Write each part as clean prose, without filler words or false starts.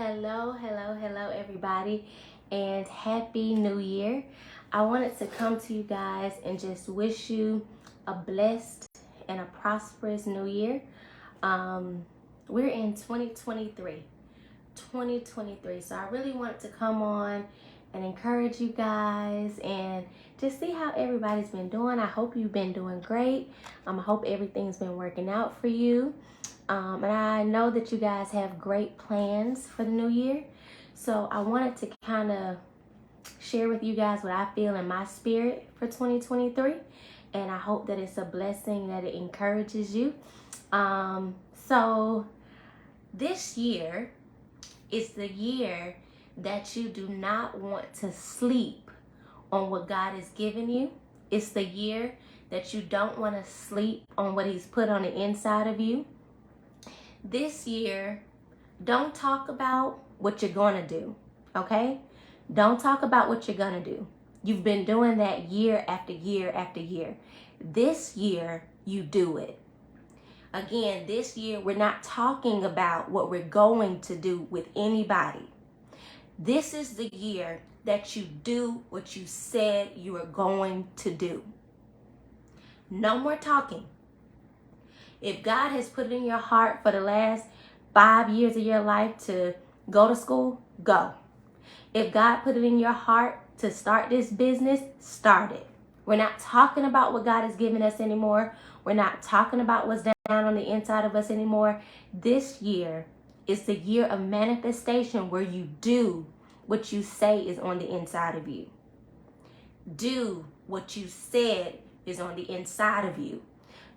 Hello, everybody, and Happy New Year. I wanted to come to you guys and just wish you a blessed and a prosperous New Year. We're in 2023. So I really wanted to come on and encourage you guys and just see how everybody's been doing. I hope you've been doing great. I hope everything's been working out for you. And I know that you guys have great plans for the new year. So I wanted to kind of share with you guys what I feel in my spirit for 2023. And I hope that it's a blessing, that it encourages you. So this year is the year that you do not want to sleep on what God has given you. It's the year that you don't want to sleep on what He's put on the inside of you. This year, don't talk about what you're going to do, okay? Don't talk about what you're going to do. You've been doing that year after year after year. This year, you do it. Again, this year, we're not talking about what we're going to do with anybody. This is the year that you do what you said you were going to do. No more talking. If God has put it in your heart for the last 5 years of your life to go to school, go. If God put it in your heart to start this business, start it. We're not talking about what God has given us anymore. We're not talking about what's down on the inside of us anymore. This year is the year of manifestation where you do what you say is on the inside of you. Do what you said is on the inside of you.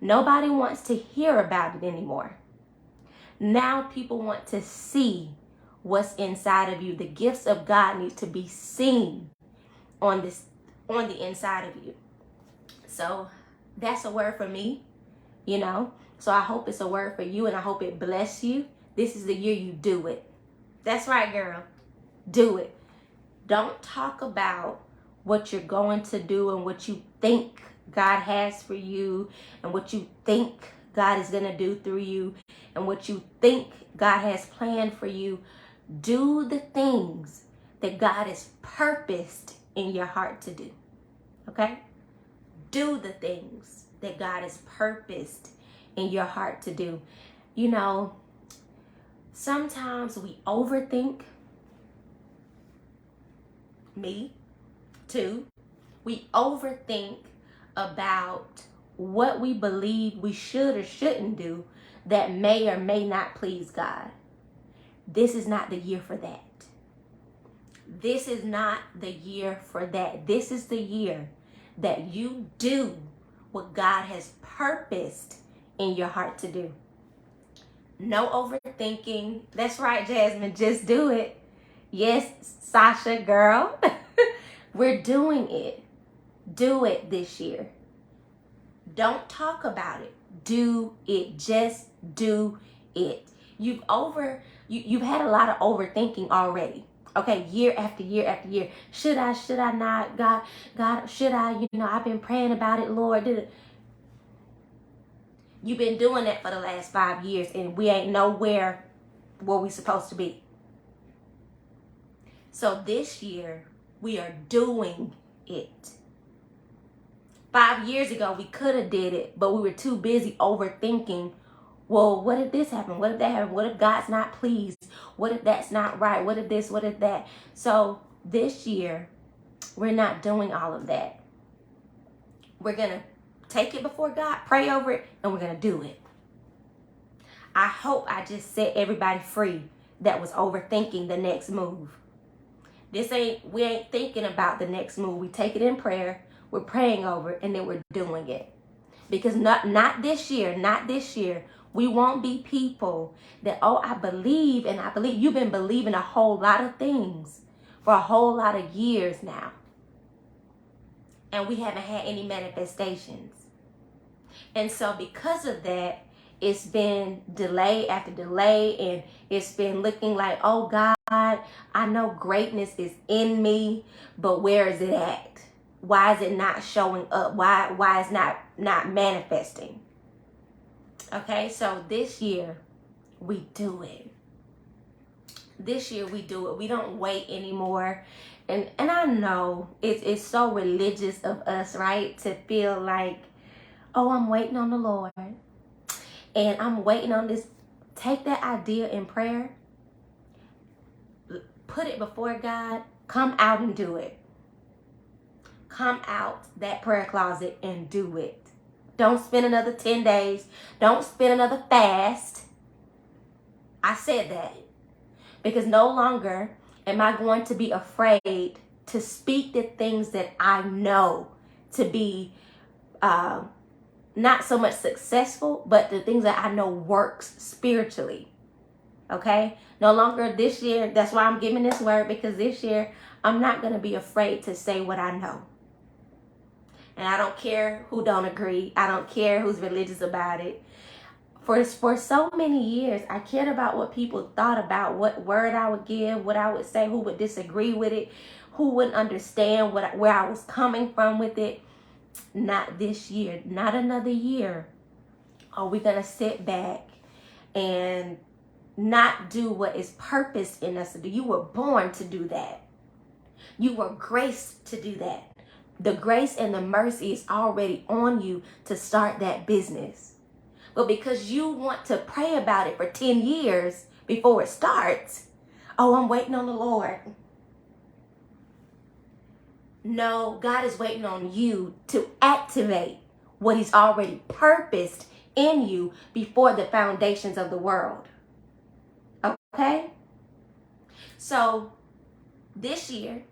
Nobody wants to hear about it anymore. Now people want to see what's inside of you. The gifts of God need to be seen on the inside of you. So that's a word for me, So I hope it's a word for you and I hope it bless you. This is the year you do it. That's right, girl. Do it. Don't talk about what you're going to do and what you think God has for you and what you think God is going to do through you and what you think God has planned for you. Do the things that God has purposed in your heart to do. Okay? Do the things that God has purposed in your heart to do. Sometimes we overthink. Me too. We overthink about what we believe we should or shouldn't do that may or may not please God. This is not the year for that. This is not the year for that. This is the year that you do what God has purposed in your heart to do. No overthinking. That's right, Jasmine. Just do it. Yes, Sasha, girl. We're doing it. Do it this year. Don't talk about it. Do it. Just do it. You've had a lot of overthinking already. Okay, year after year after year. Should I not? God, should I? I've been praying about it, Lord. You've been doing that for the last 5 years and we ain't nowhere where we supposed to be. So this year, we are doing it. 5 years ago, we could have did it, but we were too busy overthinking, well, what if this happened? What if that happened? What if God's not pleased? What if that's not right? What if this? What if that? So this year, we're not doing all of that. We're going to take it before God, pray over it, and we're going to do it. I hope I just set everybody free that was overthinking the next move. We ain't thinking about the next move. We take it in prayer, we're praying over it, and then we're doing it. Because not this year, we won't be people that, I believe, and I believe. You've been believing a whole lot of things for a whole lot of years now. And we haven't had any manifestations. And so because of that, it's been delay after delay, and it's been looking like, oh God, I know greatness is in me, but where is it at? Why is it not showing up? Why is not manifesting? Okay, so this year we do it. this year we do it. We don't wait anymore. And I know it's so religious of us, right? To feel like, oh, I'm waiting on the Lord. And I'm waiting on this. Take that idea in prayer. Put it before God. Come out and do it. Come out that prayer closet and do it. Don't spend another 10 days. Don't spend another fast. I said that. Because no longer am I going to be afraid to speak the things that I know to be not so much successful, but the things that I know works spiritually. Okay? No longer this year. That's why I'm giving this word, because this year I'm not going to be afraid to say what I know. And I don't care who don't agree. I don't care who's religious about it. For so many years, I cared about what people thought about what word I would give, what I would say, who would disagree with it, who wouldn't understand where I was coming from with it. Not this year, not another year. Are we going to sit back and not do what is purposed in us to do? You were born to do that. You were graced to do that. The grace and the mercy is already on you to start that business. But because you want to pray about it for 10 years before it starts, oh, I'm waiting on the Lord. No, God is waiting on you to activate what he's already purposed in you before the foundations of the world. Okay? So this year,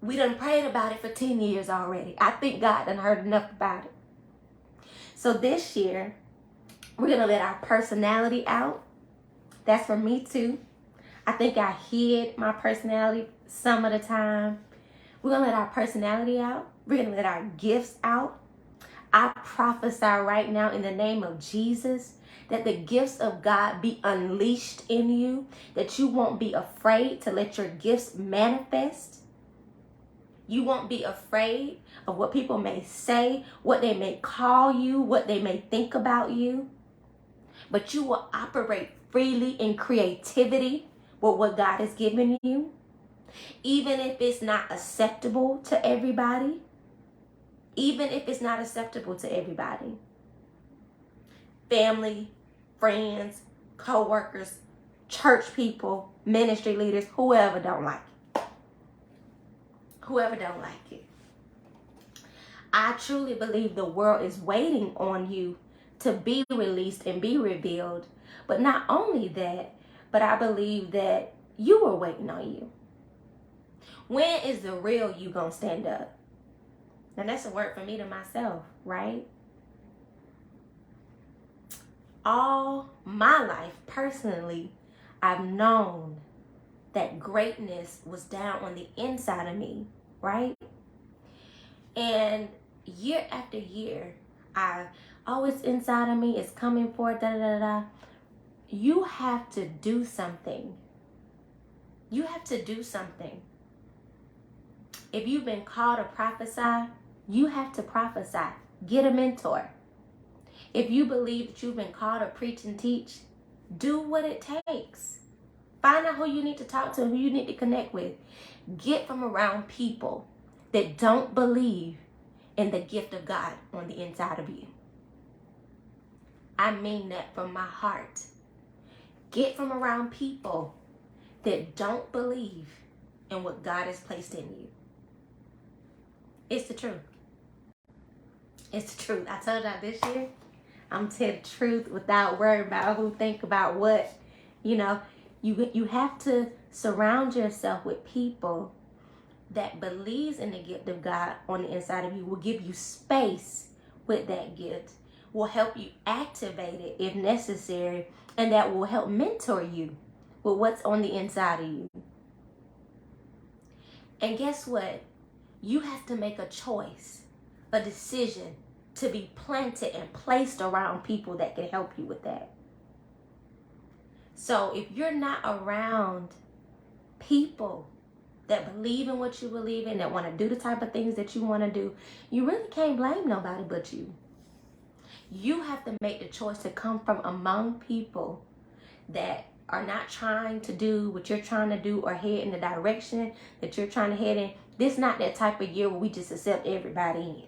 we done prayed about it for 10 years already. I think God done heard enough about it. So this year, we're going to let our personality out. That's for me too. I think I hid my personality some of the time. We're going to let our personality out. We're going to let our gifts out. I prophesy right now in the name of Jesus that the gifts of God be unleashed in you, that you won't be afraid to let your gifts manifest. You won't be afraid of what people may say, what they may call you, what they may think about you. But you will operate freely in creativity with what God has given you. Even if it's not acceptable to everybody. Even if it's not acceptable to everybody. Family, friends, co-workers, church people, ministry leaders, whoever don't like it. Whoever don't like it. I truly believe the world is waiting on you to be released and be revealed. But not only that, but I believe that you are waiting on you. When is the real you gonna stand up? And that's a word for me to myself, right? All my life, personally, I've known that greatness was down on the inside of me, right? And year after year, it's inside of me, it's coming forth, You have to do something. You have to do something. If you've been called to prophesy, you have to prophesy. Get a mentor. If you believe that you've been called to preach and teach, do what it takes. Find out who you need to talk to, who you need to connect with. Get from around people that don't believe in the gift of God on the inside of you. I mean that from my heart. Get from around people that don't believe in what God has placed in you. It's the truth. It's the truth. I told y'all this year, I'm telling the truth without worrying about who think about what. You know, you have to surround yourself with people that believes in the gift of God on the inside of you, will give you space with that gift, will help you activate it if necessary, and that will help mentor you with what's on the inside of you. And guess what? You have to make a choice, a decision to be planted and placed around people that can help you with that. So if you're not around people that believe in what you believe in, that want to do the type of things that you want to do, you really can't blame nobody but you. You have to make the choice to come from among people that are not trying to do what you're trying to do or head in the direction that you're trying to head in, this is not that type of year where we just accept everybody in.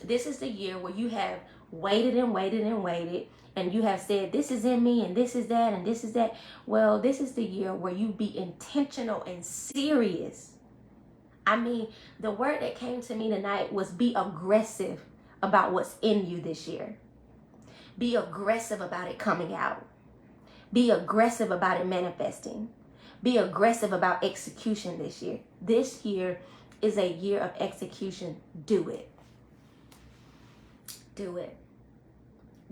This is the year where you have waited and waited and waited, and you have said, this is in me, and this is that, and this is that. Well, this is the year where you be intentional and serious. I mean, the word that came to me tonight was be aggressive about what's in you this year. Be aggressive about it coming out. Be aggressive about it manifesting. Be aggressive about execution this year. This year is a year of execution. Do it. Do it.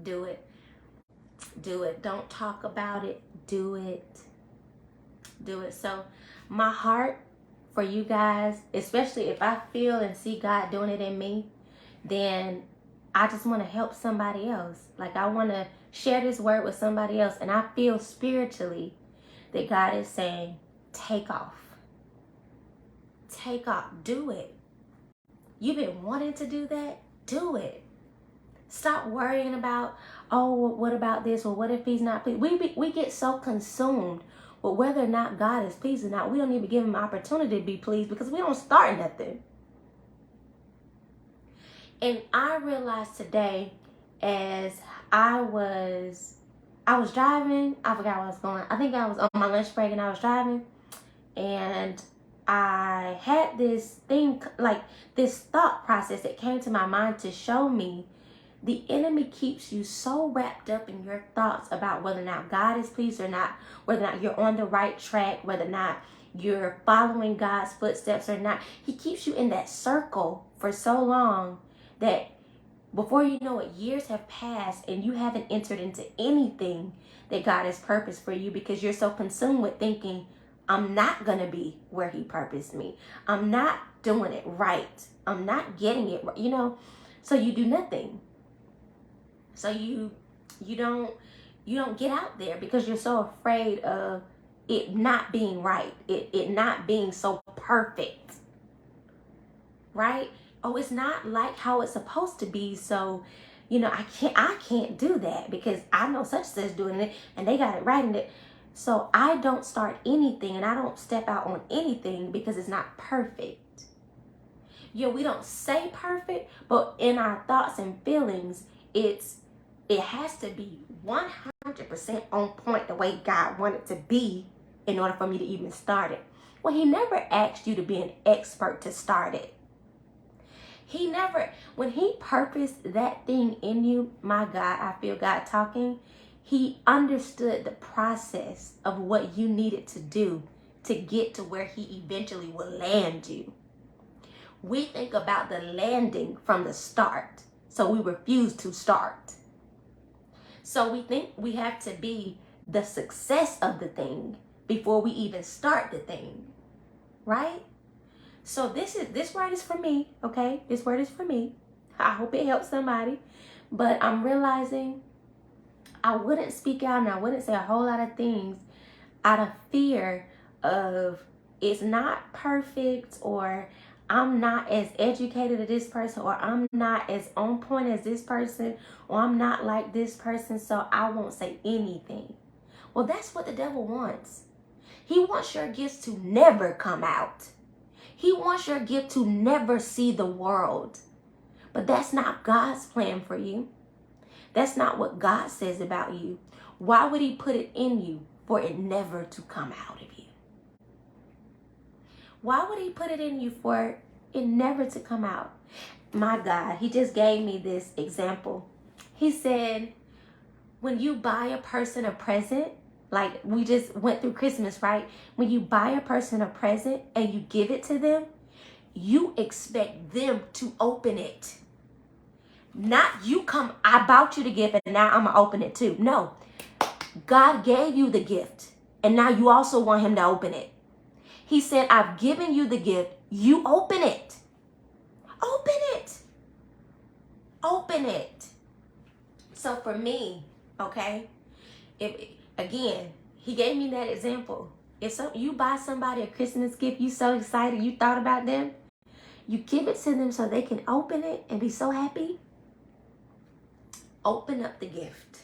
Do it. Do it. Don't talk about it. Do it. Do it. So my heart for you guys, especially if I feel and see God doing it in me, then I just want to help somebody else. Like, I want to share this word with somebody else. And I feel spiritually that God is saying, take off. Take off. Do it. You've been wanting to do that? Do it. Stop worrying about, oh, what about this? Or what if he's not pleased? We get so consumed with whether or not God is pleased or not. We don't even give him an opportunity to be pleased because we don't start nothing. And I realized today, as I was driving, I forgot where I was going. I think I was on my lunch break and I was driving, and I had this thing, like this thought process that came to my mind to show me the enemy keeps you so wrapped up in your thoughts about whether or not God is pleased or not, whether or not you're on the right track, whether or not you're following God's footsteps or not. He keeps you in that circle for so long that before you know it, years have passed and you haven't entered into anything that God has purposed for you because you're so consumed with thinking, I'm not going to be where he purposed me. I'm not doing it right. I'm not getting it right. You know, so you do nothing. So you don't get out there because you're so afraid of it not being right. It not being so perfect. Right? Oh, it's not like how it's supposed to be. So, you know, I can't do that because I know such and such doing it and they got it right in it. So I don't start anything and I don't step out on anything because it's not perfect. Yeah, we don't say perfect, but in our thoughts and feelings, it has to be 100% on point the way God wanted to be in order for me to even start it. Well, he never asked you to be an expert to start it. He never, when he purposed that thing in you, my God, I feel God talking, he understood the process of what you needed to do to get to where he eventually will land you. We think about the landing from the start, so we refuse to start. So we think we have to be the success of the thing before we even start the thing, right? So this word is for me, okay? This word is for me. I hope it helps somebody. But I'm realizing I wouldn't speak out and I wouldn't say a whole lot of things out of fear of it's not perfect, or I'm not as educated as this person, or I'm not as on point as this person, or I'm not like this person, so I won't say anything. Well, that's what the devil wants. He wants your gifts to never come out. He wants your gift to never see the world. But that's not God's plan for you. That's not what God says about you. Why would he put it in you for it never to come out of you? Why would he put it in you for it never to come out? My God, he just gave me this example. He said, when you buy a person a present, like we just went through Christmas, right? When you buy a person a present and you give it to them, you expect them to open it. Not you come, I bought you the gift and now I'm going to open it too. No, God gave you the gift and now you also want him to open it. He said, I've given you the gift. You open it. Open it. Open it. So for me, okay, again, he gave me that example. If you buy somebody a Christmas gift, you so excited, you thought about them, you give it to them so they can open it and be so happy. Open up the gift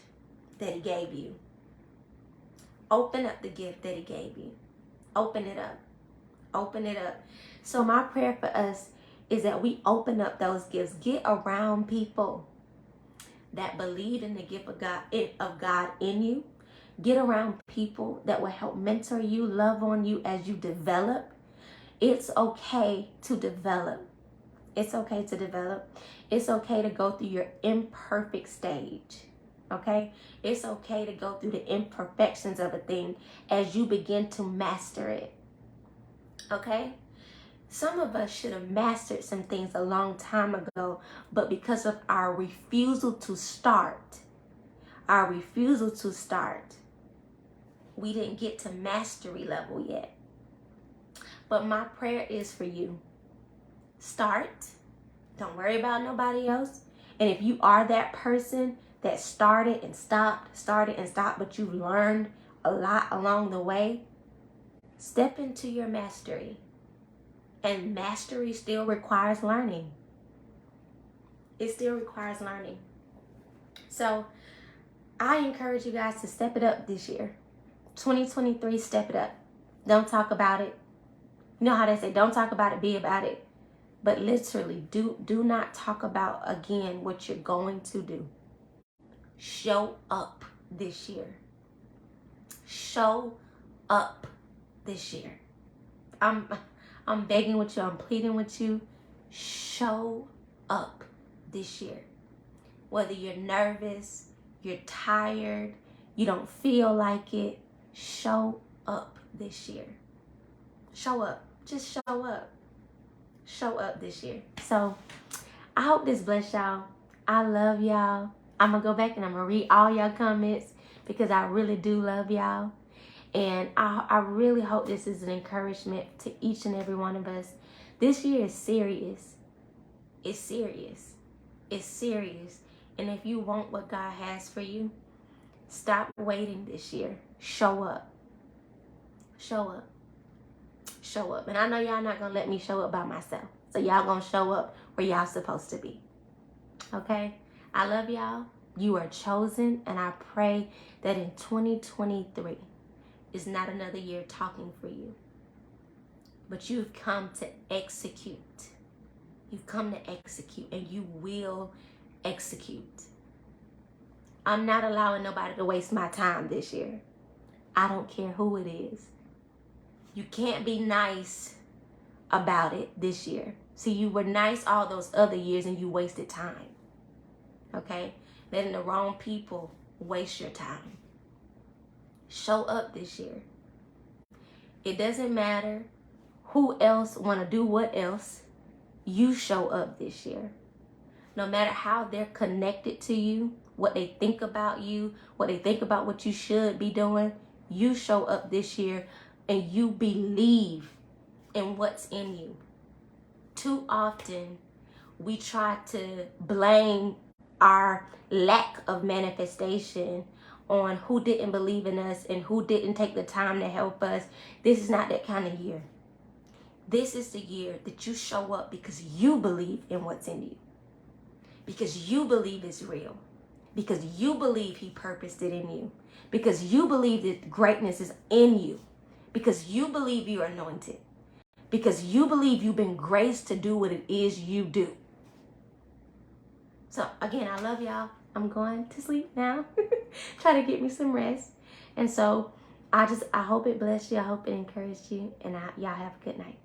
that he gave you. Open up the gift that he gave you. Open it up. Open it up. So my prayer for us is that we open up those gifts. Get around people that believe in the gift of God in you. Get around people that will help mentor you, love on you as you develop. It's okay to develop. It's okay to develop. It's okay to go through your imperfect stage. Okay? It's okay to go through the imperfections of a thing as you begin to master it. Okay? Some of us should have mastered some things a long time ago, but because of our refusal to start, we didn't get to mastery level yet. But my prayer is for you. Start. Don't worry about nobody else. And if you are that person that started and stopped, but you learned a lot along the way, step into your mastery. And mastery still requires learning. It still requires learning. So I encourage you guys to step it up this year. 2023, step it up. Don't talk about it. You know how they say, don't talk about it, be about it. But literally, do not talk about again what you're going to do. Show up this year. Show up this year. I'm begging with you. I'm pleading with you. Show up this year. Whether you're nervous, you're tired, you don't feel like it, show up this year. Show up. Just show up. Show up this year. So I hope this bless y'all. I love y'all. I'm going to go back and I'm going to read all y'all comments because I really do love y'all. And I really hope this is an encouragement to each and every one of us. This year is serious. It's serious. It's serious. And if you want what God has for you, stop waiting this year. Show up. Show up. Show up. And I know y'all not going to let me show up by myself. So y'all going to show up where y'all supposed to be. Okay? I love y'all. You are chosen. And I pray that in 2023 is not another year talking for you. But you've come to execute. You've come to execute. And you will execute. I'm not allowing nobody to waste my time this year. I don't care who it is. You can't be nice about it this year. See, you were nice all those other years and you wasted time. Okay? Letting the wrong people waste your time. Show up this year. It doesn't matter who else want to do what else. You show up this year. No matter how they're connected to you, what they think about you, what they think about what you should be doing, you show up this year and you believe in what's in you. Too often, we try to blame our lack of manifestation on who didn't believe in us and who didn't take the time to help us. This is not that kind of year. This is the year that you show up because you believe in what's in you. Because you believe it's real. Because you believe he purposed it in you. Because you believe that greatness is in you. Because you believe you're anointed. Because you believe you've been graced to do what it is you do. So again, I love y'all. I'm going to sleep now. Try to get me some rest. And so I hope it blessed you. I hope it encouraged you. And y'all have a good night.